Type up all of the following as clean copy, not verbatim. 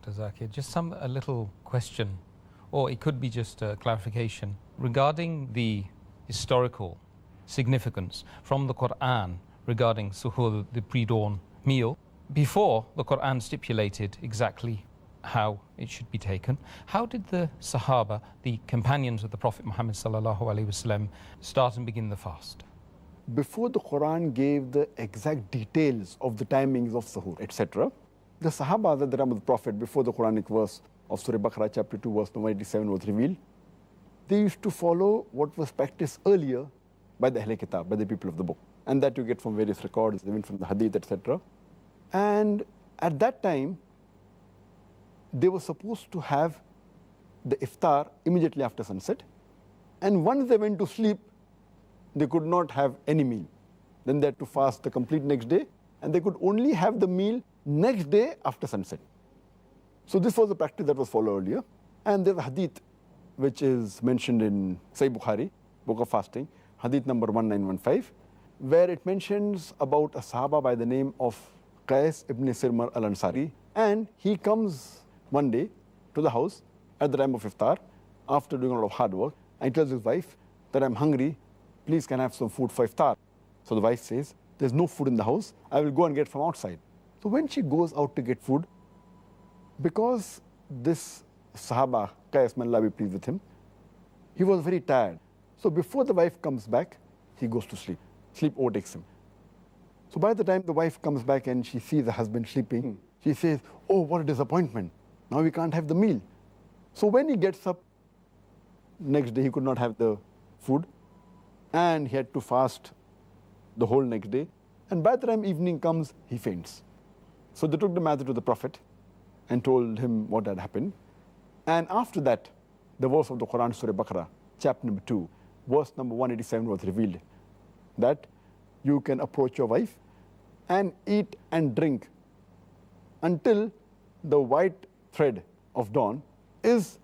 Dr. Zakir, just a little question, or it could be just a clarification regarding the historical significance from the Quran regarding suhoor, the pre-dawn meal. Before the Quran stipulated exactly how it should be taken, how did the Sahaba, the companions of the Prophet Muhammad sallallahu alaihi wasallam, start and begin the fast? Before the Quran gave the exact details of the timings of suhoor, etc., the Sahaba, the time of the Prophet, before the Quranic verse of Surah Baqarah chapter 2 verse number 87 was revealed, they used to follow what was practiced earlier by the Ahl Kitab, by the people of the book. And that you get from various records, even from the Hadith, etc. And at that time, they were supposed to have the iftar immediately after sunset. And once they went to sleep, they could not have any meal. Then they had to fast the complete next day, and they could only have the meal next day after sunset. So this was the practice that was followed earlier. And there's a hadith which is mentioned in Sahih Bukhari, Book of Fasting, hadith number 1915, where it mentions about a Sahaba by the name of Qais ibn Sirmar al-Ansari. And he comes one day to the house at the time of iftar, after doing a lot of hard work, and he tells his wife that I'm hungry, please can I have some food for iftar? So the wife says, there's no food in the house, I will go and get from outside. So when she goes out to get food, because this Sahaba, Qais, may Allah be pleased with him, he was very tired. So before the wife comes back, he goes to sleep. Sleep overtakes him. So by the time the wife comes back and she sees the husband sleeping, she says, oh, what a disappointment. Now we can't have the meal. So when he gets up, next day he could not have the food, and he had to fast the whole next day. And by the time evening comes, he faints. So they took the matter to the Prophet and told him what had happened. And after that, the verse of the Quran, Surah Baqarah, chapter number 2, verse number 187 was revealed, that you can approach your wife and eat and drink until the white thread of dawn is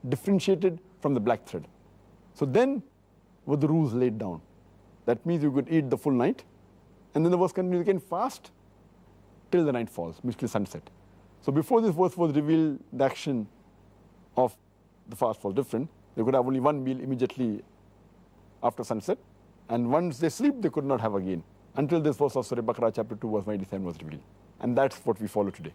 differentiated from the black thread. So then were the rules laid down. That means you could eat the full night, and then the verse continues, you can fast till the night falls, means till sunset. So before this verse was revealed, the action of the fast was different. They could have only one meal immediately after sunset, and once they sleep, they could not have again, until this verse of Surah Baqarah chapter 2 verse 97 was revealed. And that's what we follow today.